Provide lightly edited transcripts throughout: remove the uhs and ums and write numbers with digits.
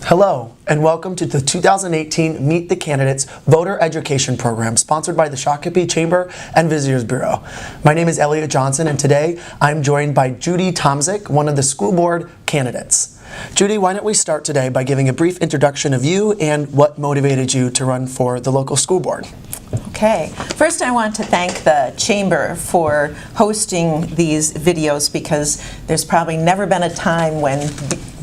Hello, and welcome to the 2018 Meet the Candidates Voter Education Program, sponsored by the Shakopee Chamber and Visitors Bureau. My name is Elliot Johnson, and today I'm joined by Judy Tomczik, one of the school board candidates. Judy, why don't we start today by giving a brief introduction of you and what motivated you to run for the local school board? Okay. First, I want to thank the Chamber for hosting these videos, because there's probably never been a time when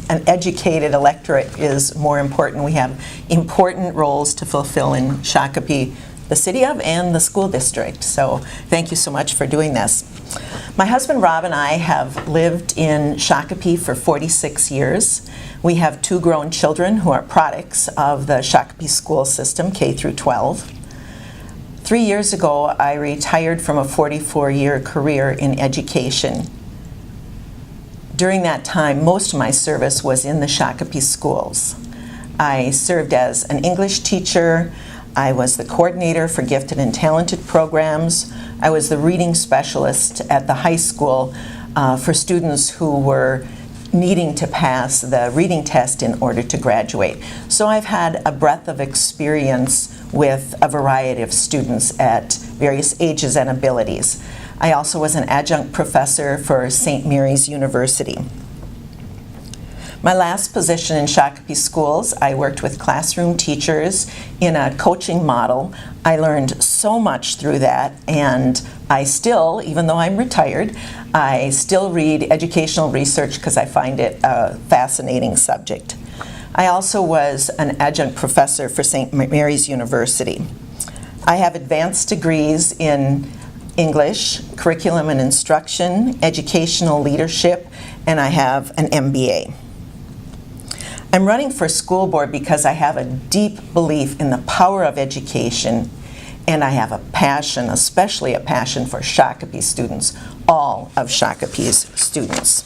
an educated electorate is more important. We have important roles to fulfill in Shakopee, the city of, and the school district. So thank you so much for doing this. My husband Rob and I have lived in Shakopee for 46 years. We have 2 grown children who are products of the Shakopee school system, K through 12. 3 years ago, I retired from a 44-year career in education. During that time, most of my service was in the Shakopee schools. I served as an English teacher. I was the coordinator for gifted and talented programs. I was the reading specialist at the high school for students who were needing to pass the reading test in order to graduate. So I've had a breadth of experience with a variety of students at various ages and abilities. I also was an adjunct professor for St. Mary's University. My last position in Shakopee schools, I worked with classroom teachers in a coaching model. I learned so much through that, and I still, even though I'm retired, I still read educational research because I find it a fascinating subject. I also was an adjunct professor for St. Mary's University. I have advanced degrees in English, curriculum and instruction, educational leadership, and I have an MBA. I'm running for school board because I have a deep belief in the power of education, and I have a passion, especially a passion for Shakopee students, all of Shakopee's students.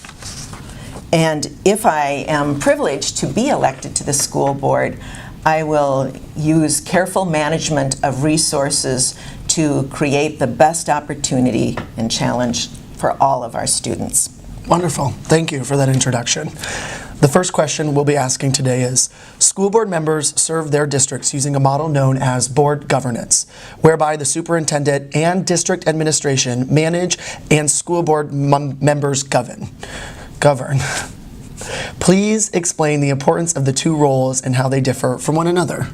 And if I am privileged to be elected to the school board, I will use careful management of resources to create the best opportunity and challenge for all of our students. Wonderful. Thank you for that introduction. The first question we'll be asking today is, school board members serve their districts using a model known as board governance, whereby the superintendent and district administration manage and school board members govern. Please explain the importance of the 2 roles and how they differ from one another.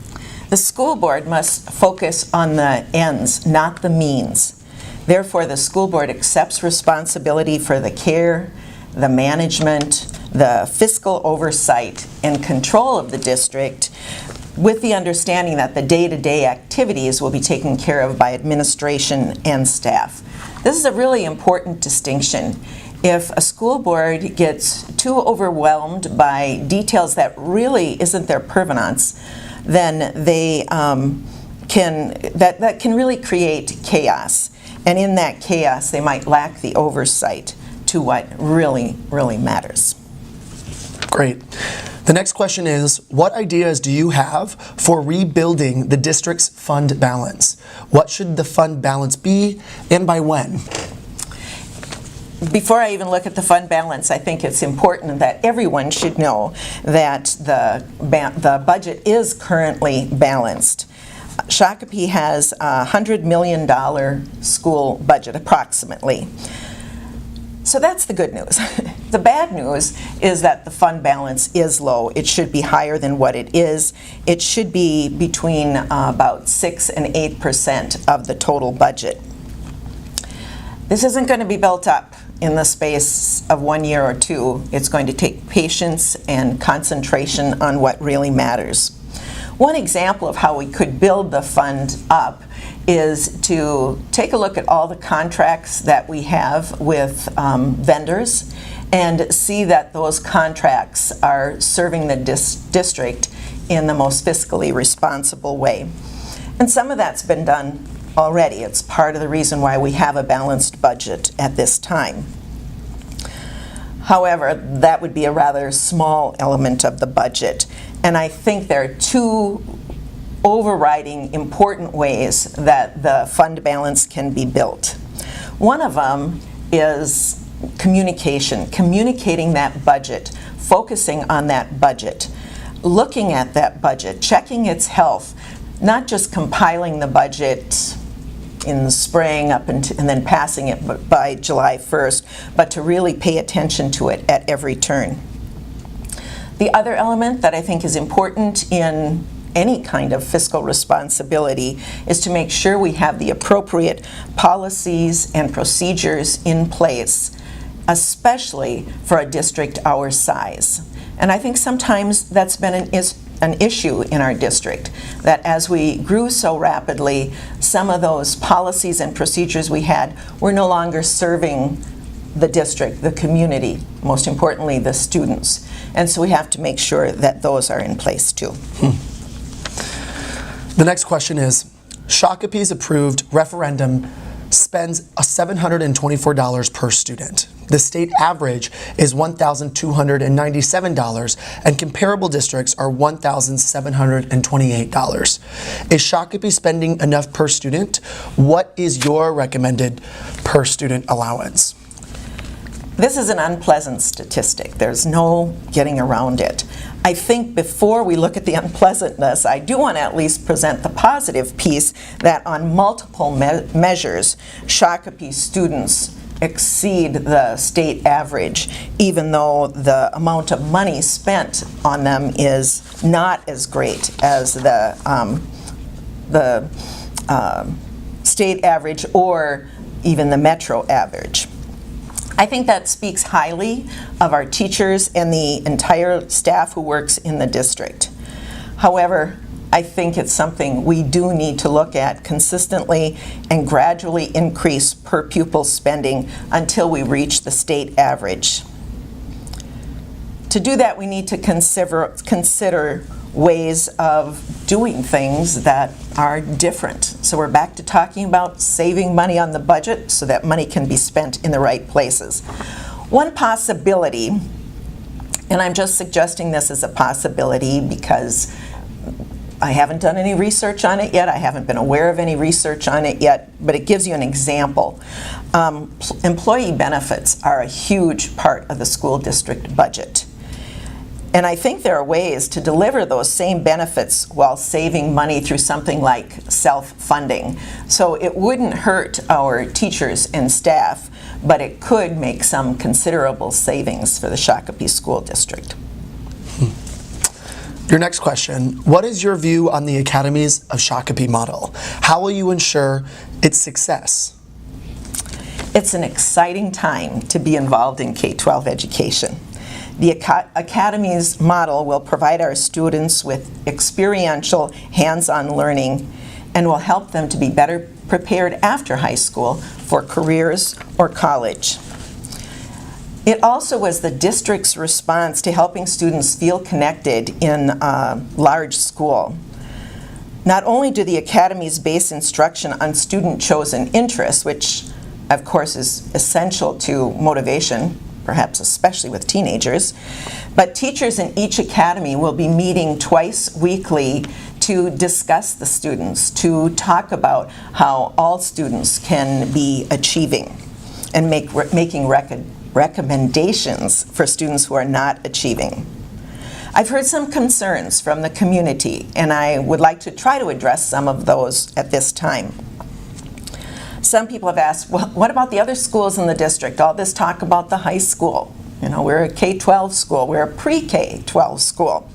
The school board must focus on the ends, not the means. Therefore, the school board accepts responsibility for the care, the management, the fiscal oversight, and control of the district, with the understanding that the day-to-day activities will be taken care of by administration and staff. This is a really important distinction. If a school board gets too overwhelmed by details that really isn't their provenance, then they that can really create chaos. And in that chaos, they might lack the oversight to what really, really matters. Great. The next question is, what ideas do you have for rebuilding the district's fund balance? What should the fund balance be, and by when? Before I even look at the fund balance, I think it's important that everyone should know that the budget is currently balanced. Shakopee has a $100 million school budget, approximately. So that's the good news. The bad news is that the fund balance is low. It should be higher than what it is. It should be between about 6 and 8% of the total budget. This isn't going to be built up in the space of 1 year or 2. It's going to take patience and concentration on what really matters. One example of how we could build the fund up is to take a look at all the contracts that we have with vendors and see that those contracts are serving the district in the most fiscally responsible way. And some of that's been done already. It's part of the reason why we have a balanced budget at this time. However, that would be a rather small element of the budget. And I think there are 2 overriding important ways that the fund balance can be built. One of them is communicating that budget, focusing on that budget. looking at that budget, checking its health, not just compiling the budget in the spring and then passing it by July 1st, but to really pay attention to it at every turn. The other element that I think is important in any kind of fiscal responsibility is to make sure we have the appropriate policies and procedures in place, especially for a district our size. And I think sometimes that's been an issue in our district, that as we grew so rapidly, some of those policies and procedures we had were no longer serving the district, the community, most importantly the students. And so we have to make sure that those are in place too. The next question is, Shakopee's approved referendum spends $724 per student. The state average is $1,297, and comparable districts are $1,728. Is Shakopee spending enough per student? What is your recommended per student allowance? This is an unpleasant statistic. There's no getting around it. I think before we look at the unpleasantness, I do want to at least present the positive piece that on multiple measures, Shakopee students exceed the state average, even though the amount of money spent on them is not as great as the state average or even the metro average. I think that speaks highly of our teachers and the entire staff who works in the district. However, I think it's something we do need to look at consistently and gradually increase per pupil spending until we reach the state average. To do that, we need to consider ways of doing things that are different. So we're back to talking about saving money on the budget so that money can be spent in the right places. One possibility, and I'm just suggesting this as a possibility because I haven't done any research on it yet, I haven't been aware of any research on it yet, but it gives you an example. Employee benefits are a huge part of the school district budget. And I think there are ways to deliver those same benefits while saving money through something like self-funding. So it wouldn't hurt our teachers and staff, but it could make some considerable savings for the Shakopee School District. Your next question, what is your view on the Academies of Shakopee model? How will you ensure its success? It's an exciting time to be involved in K-12 education. The Academies model will provide our students with experiential, hands-on learning and will help them to be better prepared after high school for careers or college. It also was the district's response to helping students feel connected in a large school. Not only do the Academies base instruction on student-chosen interests, which of course is essential to motivation, perhaps especially with teenagers, but teachers in each academy will be meeting twice weekly to discuss the students, to talk about how all students can be achieving and making recommendations for students who are not achieving. I've heard some concerns from the community, and I would like to try to address some of those at this time. Some people have asked, well, what about the other schools in the district? All this talk about the high school. You know, we're a K-12 school, we're a pre-K-12 school.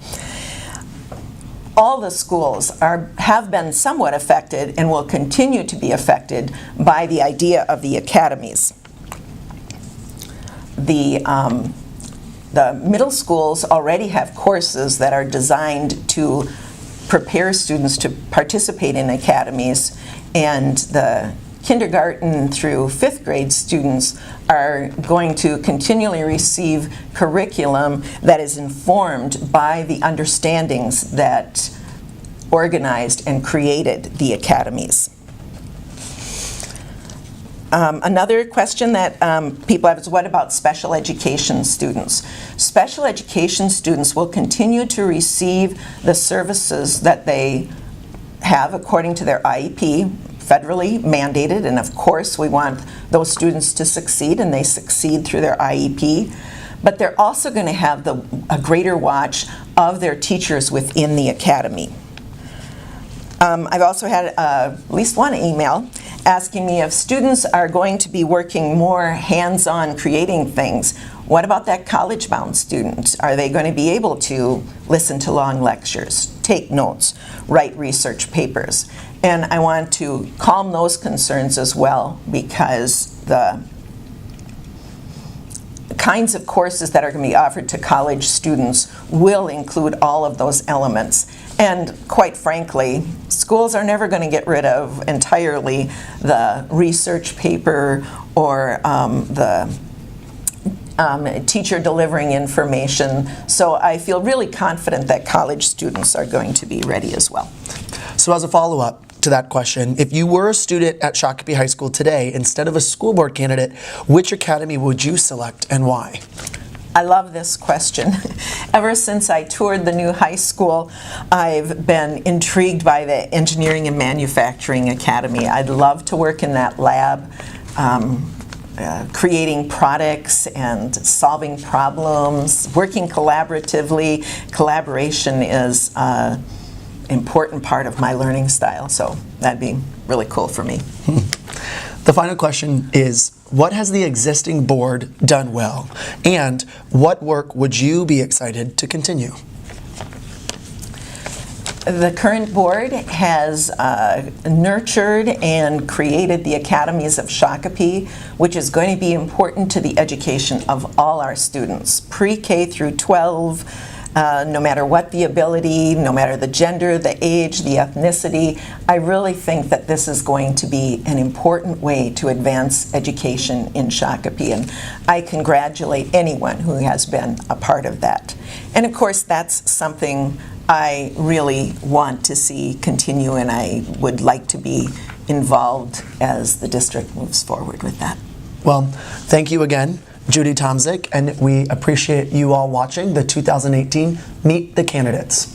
All the schools have been somewhat affected and will continue to be affected by the idea of the academies. The middle schools already have courses that are designed to prepare students to participate in academies, and the kindergarten through 5th grade students are going to continually receive curriculum that is informed by the understandings that organized and created the academies. Another question that people have is, what about special education students? Special education students will continue to receive the services that they have according to their IEP, federally mandated, and of course we want those students to succeed, and they succeed through their IEP. but they're also going to have a greater watch of their teachers within the academy. I've also had at least one email asking me if students are going to be working more hands-on creating things. What about that college-bound student? Are they going to be able to listen to long lectures, take notes, write research papers? And I want to calm those concerns as well, because the kinds of courses that are going to be offered to college students will include all of those elements. And quite frankly, schools are never going to get rid of entirely the research paper or the teacher delivering information. So I feel really confident that college students are going to be ready as well. So as a follow-up to that question, if you were a student at Shakopee High School today, instead of a school board candidate, which academy would you select and why? I love this question. Ever since I toured the new high school, I've been intrigued by the Engineering and Manufacturing Academy. I'd love to work in that lab, creating products and solving problems, working collaboratively. Collaboration is an important part of my learning style, so that'd be really cool for me. The final question is, what has the existing board done well, and what work would you be excited to continue? The current board has nurtured and created the Academies of Shakopee, which is going to be important to the education of all our students, pre-K through 12, no matter what the ability, no matter the gender, the age, the ethnicity. I really think that this is going to be an important way to advance education in Shakopee, and I congratulate anyone who has been a part of that. And of course, that's something I really want to see continue, and I would like to be involved as the district moves forward with that. Well, thank you again, Judy Tomczik, and we appreciate you all watching the 2018 Meet the Candidates.